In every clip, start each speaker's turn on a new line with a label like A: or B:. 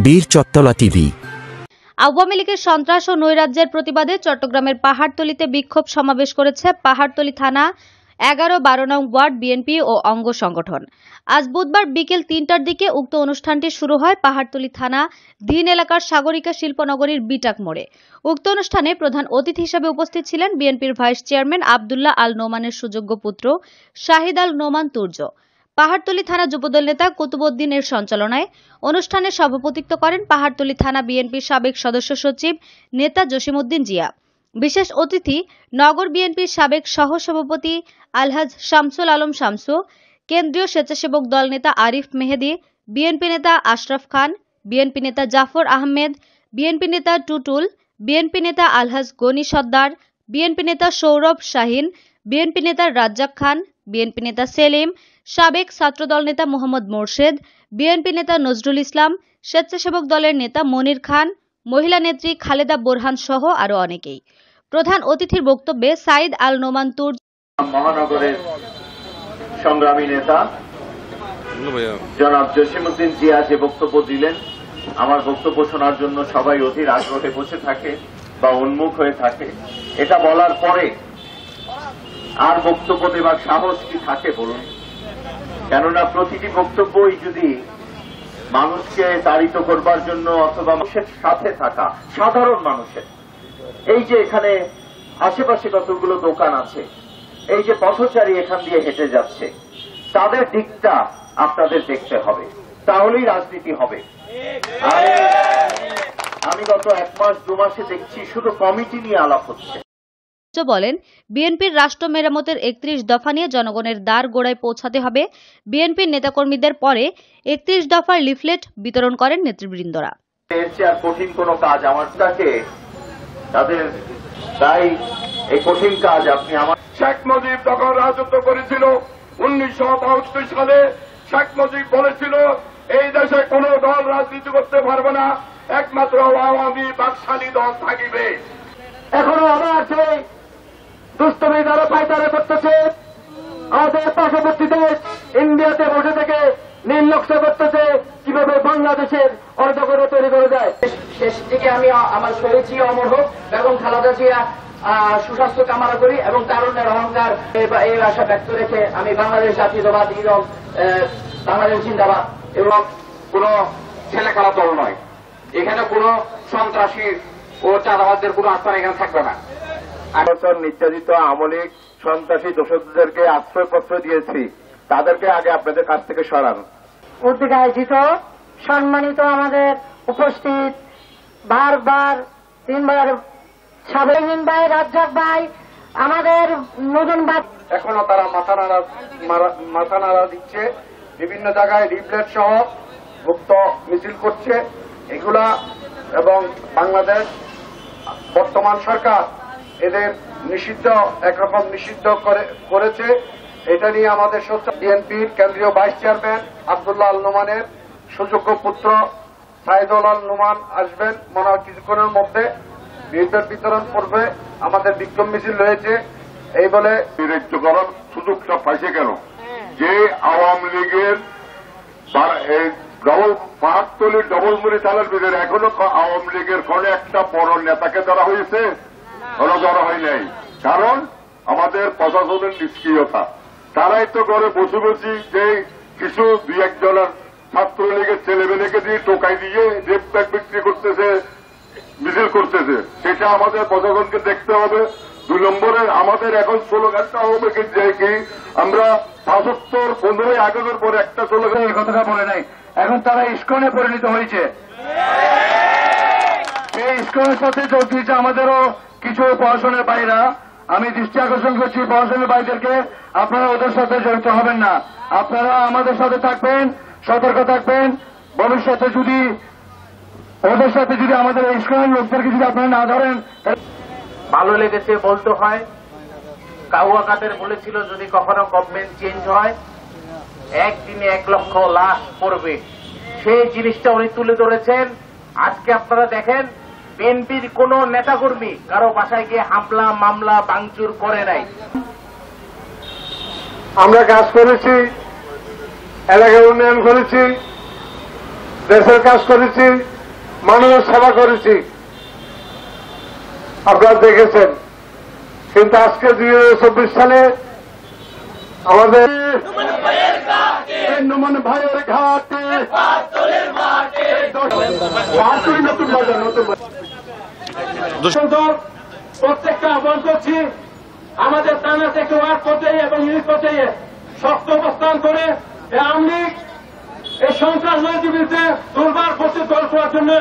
A: বীর চত্বলা টিভি।
B: আওয়ামী লীগের সন্ত্রাস ও নৈরাজ্যের প্রতিবাদে চট্টগ্রামের পাহাড়তলীতে বিক্ষোভ সমাবেশ করেছে পাহাড়তলী থানা 11-12 নং ওয়ার্ড বিএনপি ও অঙ্গ সংগঠন। আজ বুধবার বিকেল 3টার দিকে উক্ত অনুষ্ঠানটি শুরু হয় পাহাড়তলী থানা দিন এলাকার সাগরিকা শিল্পনগরীর বিটাক মোড়ে। উক্ত অনুষ্ঠানে প্রধান অতিথি হিসেবে উপস্থিত ছিলেন বিএনপির ভাইস চেয়ারম্যান আব্দুল্লাহ আল নোমানের সুযোগ্য পুত্র শাহিদ আল নোমান তুর্য। পাহাড়তলী থানা যুবদল নেতা কুতুবউদ্দিনের সঞ্চালনায় অনুষ্ঠানে সভাপতিত্ব করেন পাহাড়তলী থানা বিএনপির সাবেক সদস্য সচিব নেতা জসিমউদ্দিন জিয়া। বিশেষ অতিথি নগর বিএনপির সাবেক সহসভাপতি আলহাজ শামসুল আলম শামসু, কেন্দ্রীয় স্বেচ্ছাসেবক দল নেতা আরিফ মেহেদি, বিএনপি নেতা আশরাফ খান, বিএনপি নেতা জাফর আহমেদ, বিএনপি নেতা টুটুল, বিএনপি নেতা আলহাজ গনি সর্দার, বিএনপি নেতা সৌরভ শাহিন, বিএনপি নেতা রাজ্জাক খান, বিএনপি নেতা সেলিম, সাবেক ছাত্রদল নেতা মোহাম্মদ মোর্শেদ, বিএনপি নেতা নজরুল ইসলাম, স্বেচ্ছাসেবক দলের নেতা মনির খান, মহিলা নেত্রী খালেদা বোরহান সহ আরো অনেকেই। প্রধান অতিথির বক্তব্যে সাইদ আল নোমান তুর্য
C: মহানগরের সংগ্রামী নেতা জনাব জসিমউদ্দিন জিয়া যে বক্তব্য দিলেন, আমার বক্তব্য শোনার জন্য সবাই অধীর আগ্রহে বসে থাকে বা উন্মুখ হয়ে থাকে। এটা বলার পরে আর বক্তব্য দেবার সাহস কি থাকে বলুন? কেননা প্রতিটি বক্তব্যই যদি মানুষকে তাড়িত করবার জন্য অথবা মানুষের সাথে থাকা সাধারণ মানুষের, এই যে এখানে আশেপাশে কতগুলো দোকান আছে, এই যে পথচারী এখান দিয়ে হেঁটে যাচ্ছে, তাদের দিকটা আপনাদের দেখতে হবে, তাহলেই রাজনীতি হবে। আমি গত 1 মাস 2 মাসে দেখছি শুধু কমিটি নিয়ে আলাপ হচ্ছে।
B: বলেন, বিএনপির রাষ্ট্র মেরামতের 31 দফা নিয়ে জনগণের দ্বার গোড়ায় পৌঁছাতে হবে। বিএনপির নেতাকর্মীদের পরে 31 দফার লিফলেট বিতরণ করেন নেতৃবৃন্দরা।
C: এর চেয়ে আর কঠিন কোনো কাজ আমার কাছে তাদের, তাই এই কঠিন কাজ আপনি আমার।
D: শেখ মুজিব যখন রাজত্ব করেছিল 1972 সালে, শেখ মুজিব বলেছিল এই দেশে কোন দল রাজনীতি করতে পারবে না, একমাত্র আওয়ামী বাকশালী দল থাকিবে। এখনো আমার যে দুষ্টমি দ্বারা পায়তারা করতেছে, আমাদের পার্শ্ববর্তী দেশ ইন্ডিয়াতে বসে থেকে নীল নকশা করতেছে কিভাবে বাংলাদেশের অর্ধকরে তৈরি করে যায়। শেষ দিকে আমি আমার শহীদ অমর হোক এবং খালেদা জিয়া সুস্বাস্থ্য কামনা করি এবং তারুণ্যের অহংকার এই আশা ব্যক্ত রেখে আমি বাংলাদেশ জাতীয়তাবাদী দল, বাংলাদেশ জিন্দাবাদ, এবং কোন ছেলে খেলা দল নয়, এখানে কোন সন্ত্রাসী ও চাঁদাবাজদের কোন আস্থান এখানে থাকবে না।
C: নির্যাতিত আওয়ামী লীগ সন্ত্রাসী দোষরদেরকে আশ্রয়পত্র দিয়েছি, তাদেরকে আগে আপনাদের কাছ থেকে সরান।
E: উদ্যোগে আয়োজিত সম্মানিত আমাদের উপস্থিত বারবার 3 বার সাবেক ভাই, রাজ্জাক ভাই, আমাদের নতুন ভাই,
D: এখনো তারা মাথা নাড়া দিচ্ছে, বিভিন্ন জায়গায় লিফলেট সহ মুক্ত মিছিল করছে এগুলা, এবং বাংলাদেশ বর্তমান সরকার এদের নিষিদ্ধ, একরকম নিষিদ্ধ করেছে। এটা নিয়ে আমাদের বিএনপির কেন্দ্রীয় ভাইস চেয়ারম্যান আব্দুল্লাহ আল নোমানের সুযোগ্য পুত্র সাইদুল আল নোমান আসবেন মনে হয় কিছুক্ষণের মধ্যে। লিফলেট বিতরণ করবে, আমাদের বিক্ষোভ মিছিল রয়েছে। এই বলে
F: বিরক্ত করার সুযোগটা পাইছে কেন? যে আওয়ামী লীগের পাহাড়তলীর ডবলমুড়ি থানার ভিতরে এখনো আওয়ামী লীগের কোন একটা বড় নেতাকে ধরা হয়েছে? ধরা হয় নাই। কারণ আমাদের প্রশাসনের নিষ্ক্রিয়তা। তারাই তো করে বসে বসি যে কিছু 2-1 জনের ছাত্রলীগের ছেলেমেয়েকে দিয়ে টোকাই দিয়ে রেপ ব্যাগ বিক্রি করতেছে, মিছিল করতেছে, সেটা আমাদের প্রশাসনকে দেখতে হবে। 2 নম্বরে আমাদের এখন স্লোগানটা হবে কি, আমরা 75-15 আগস্টের পরে একটা স্লোগান,
D: এই কথাটা বলে নাই, এখন তারা ইস্কনে পরিণত হয়েছে। এই ইস্কনের সাথে যোগ দিয়েছে আমাদেরও কিছু পড়াশোনার বাইরা। আমি দৃষ্টি আকর্ষণ করছি পড়াশোনার বাইদেরকে, আপনারা ওদের সাথে জড়িত হবেন না, আপনারা আমাদের সাথে থাকবেন, সতর্ক থাকবেন। ভবিষ্যতে যদি ওদের সাথে যদি আমাদের ইস্কনের লোকদেরকে যদি আপনারা না ধরেন।
G: ভালো লেগেছে বলতে হয়। কাউয়া কাদের বলেছিল যদি কখনো গভর্নমেন্ট চেঞ্জ হয় একদিনে 1 লক্ষ লাশ পড়বে, সেই জিনিসটা উনি তুলে ধরেছেন। আজকে আপনারা দেখেন বিএনপির কোন নেতাকর্মী কারো বাসায় গিয়ে হামলা মামলা ভাঙচুর করে নাই।
D: আমরা কাজ করেছি
A: এলাকার উন্নয়ন করেছি, দেশের কাজ করেছি, মানুষের সেবা করেছি, আপনারা দেখেছেন। কিন্তু আজকে 2024 সালে আমাদের নোমান ভাইয়ের ঘাটে নতুন বাজার প্রত্যেকটা আহ্বান করছি, আমাদের থানা থেকে ওয়ার্ড পর্যায়ে এবং ইউনিট পর্যায়ে শক্ত অবস্থান করে আওয়ামী লীগ এই সন্ত্রাস বিরুদ্ধে দুর্বার প্রস্তুত করার জন্য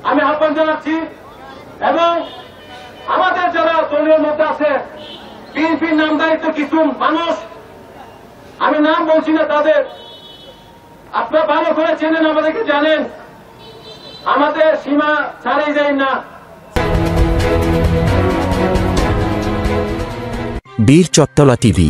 A: আমি আহ্বান জানাচ্ছি। এবং আমাদের যারা দলীয় মধ্যে আছে, বিএনপির নামদারিত কিছু মানুষ, আমি নাম বলছি না তাদের, আপনারা ভালো করে চেনেন, আমাদেরকে জানেন, আমাদের সীমা ছাড়িয়ে যায় না।
H: বীর চত্তলা টিভি।